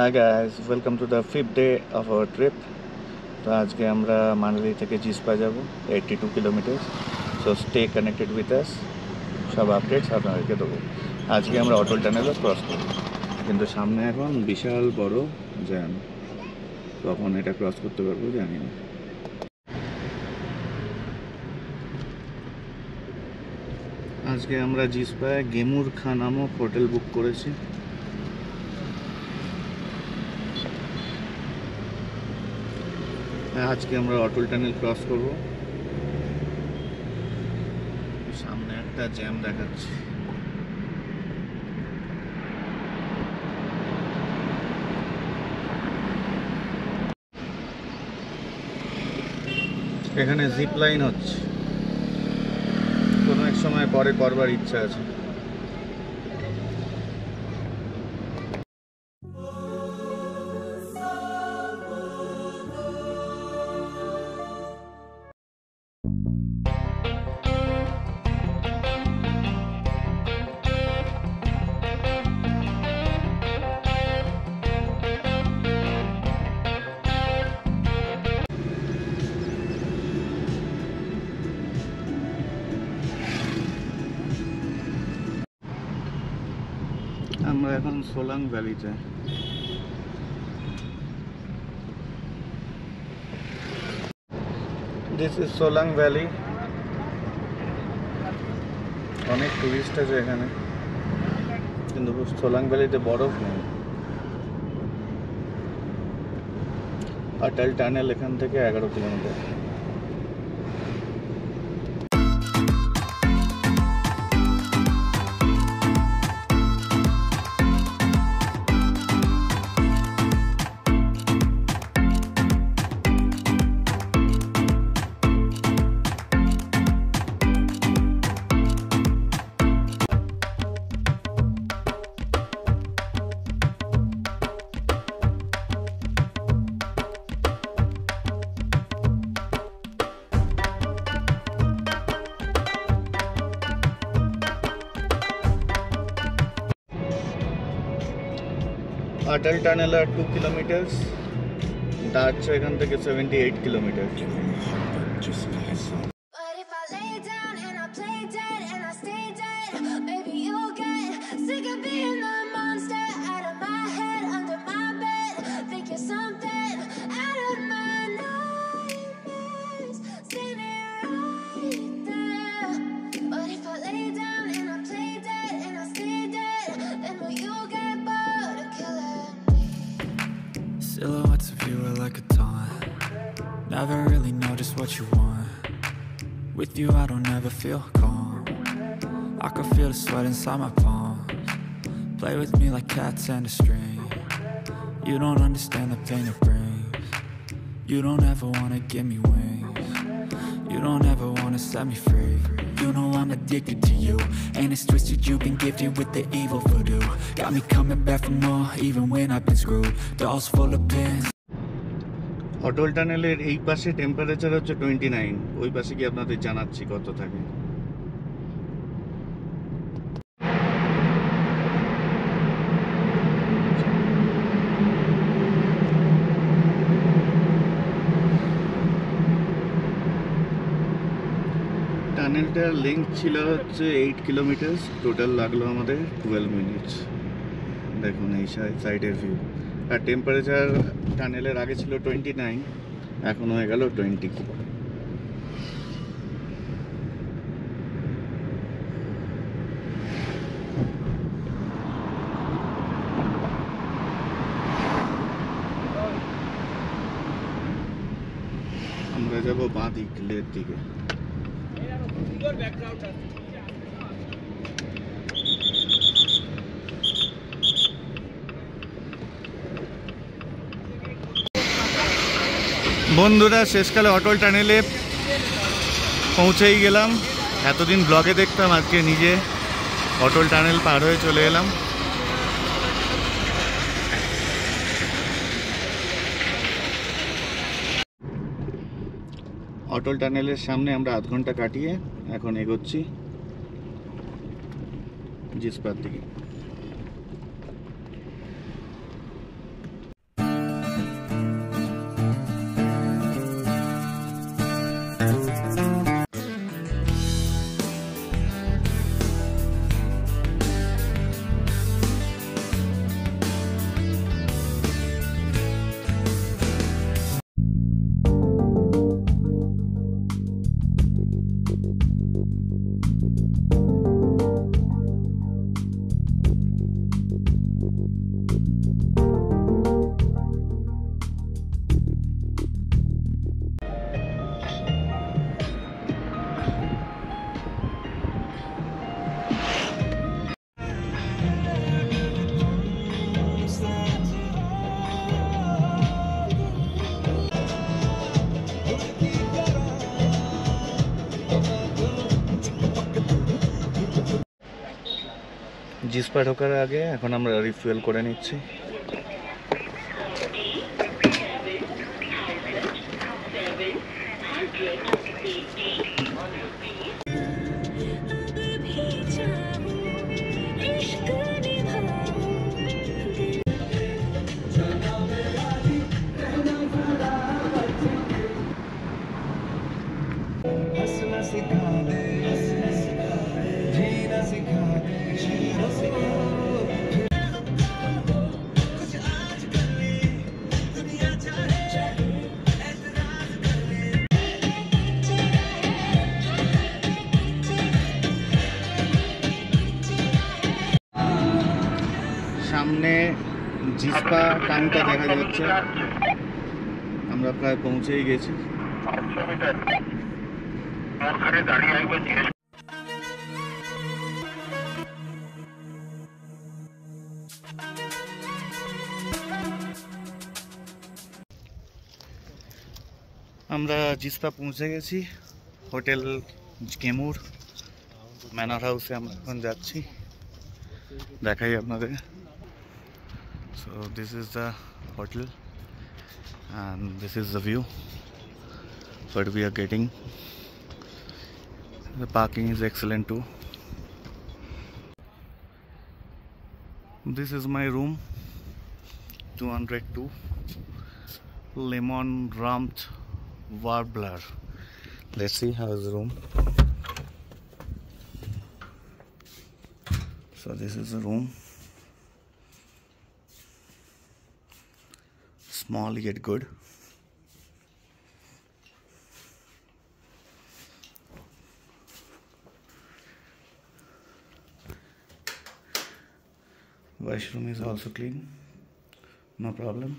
Hi guys, welcome to the 5th day of our trip. তো আজকে আমরা মানালি থেকে জিসপা যাব 82 kilometre. So stay connected with us, সব আপডেটস আপনাদেরকে দেবো। আজকে আমরা অটল টানেলও ক্রস করব, কিন্তু সামনে এখন বিশাল বড় জ্যাম। কখন এটা ক্রস করতে পারবো জানি না। আজকে আমরা জিসপায় গেমুর খা নামক হোটেল বুক করেছি। আজকে আমরা অটল টানেল ক্রস করব। সামনে একটা জ্যাম দেখাচ্ছে। এখানে জিপ লাইন হচ্ছে, কোনো এক সময় পরে করবার ইচ্ছা আছে। আমরা এখন সোলাং ভ্যালিতে। This is Solang valley. অনেক টুরিস্ট আছে এখানে, কিন্তু সোলাং ভ্যালিতে বরফ নেই। অটল টানেল এখান থেকে 11 kilometre. Atal tunnel are 2 kilometers. That's এখান থেকে 78 kilometers. Silhouettes of you are like a taunt. Never really know just what you want. With you I don't ever feel calm. I can feel the sweat inside my palms. Play with me like cats and a string. You don't understand the pain it brings. You don't ever wanna give me wings. You don't ever wanna set me free. You know I'm addicted to you, and it's twisted, you've been gifted with the evil voodoo. Got me coming back for more, even when I've been screwed. Dolls full of pins. অটল টানেলের এই পাশে temperature হচ্ছে 29, ওই পাশে কি আপনাদের জানাচ্ছি কত থাকে। টানেলটার লেন্থ ছিল হচ্ছে 8 কিলোমিটার, টোটাল লাগলো আমাদের 12 মিনিটস। দেখুন এই সাইডের ভিউ। আর টেম্পারেচার টানেলের আগে ছিল 29, এখন হয়ে গেল 20। আমরা যাবো বাঁ দিকের দিকে। বন্ধুরা, শেষকালে অটল টানেলে পৌঁছেই গেলাম। এতদিন ব্লগে দেখতাম, আজকে নিজে অটল টানেল পার হয়ে চলে এলাম। অটল টানেলের সামনে আমরা আধ ঘন্টা কাটিয়ে এখন এগোচ্ছি জিসপার দিকে। জিসপা ঢোকার আগে এখন আমরা রিফুয়েল করে নিচ্ছি। সামনে জিসপা টাউনটা দেখা যাচ্ছে, আমরা প্রায় পৌঁছেই গেছি। আমরা জিসপা পৌঁছে গেছি, হোটেল কেমুর ম্যানর হাউসে আমরা এখন যাচ্ছি, দেখাই আপনাদের। So this is the hotel and this is the view what we are getting. The parking is excellent too. This is my room, 202 Lemon Ramt Warbler. Let's see how is the room. So this is the room, small yet good. Washroom is also clean, no problem.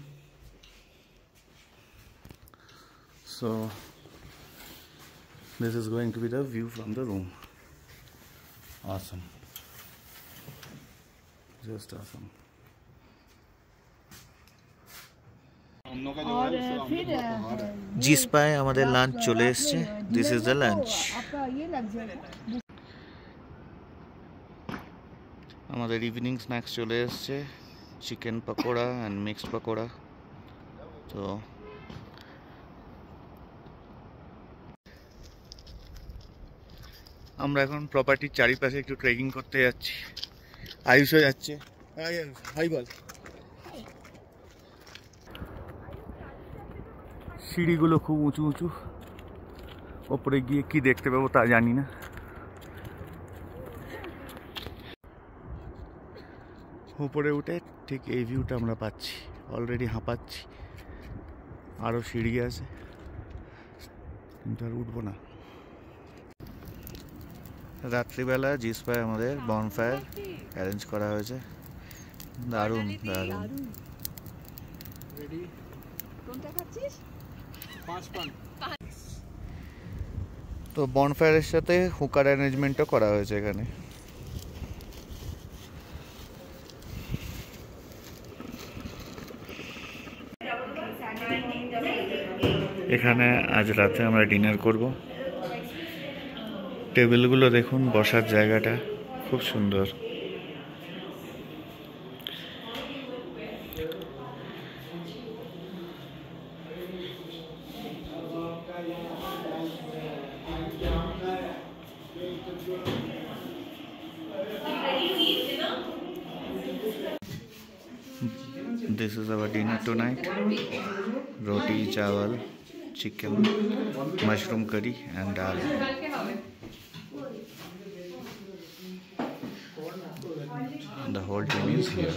So this is going to be the view from the room. Awesome, just awesome. और फिर জিসপায় আমাদের lunch চলে এসেছে। This is the lunch. आपका ये लग जाएगा। আমাদের ইভিনিং স্ন্যাক্স চলে এসেছে, chicken pakora and mixed pakora. তো আমরা এখন প্রপার্টির চারিপাশে একটু ট্রেকিং করতে যাচ্ছি। আয়ুষও যাচ্ছে। হাই বল। সিঁড়িগুলো খুব উঁচু উঁচু, ওপরে গিয়ে কি দেখতে পাবো তা জানি না। উপরে উঠে ঠিক এই ভিউটা আমরা পাচ্ছি, অলরেডি হাঁপাচ্ছি। আরও সিঁড়ি আছে কিন্তু আর উঠবো না। রাত্রিবেলা জিসপায় আমাদের বনফায়ার অ্যারেঞ্জ করা হয়েছে, দারুণ দারুণ। তো বনফায়ারের সাথে হুকার অ্যারেঞ্জমেন্টও করা হয়েছে এখানে। এখানে আজ রাতে আমরা ডিনার করব। টেবিলগুলো দেখুন, বসার জায়গাটা খুব সুন্দর। This is our dinner tonight. Roti, chawal, chicken, mushroom curry and dal. And the whole team is here.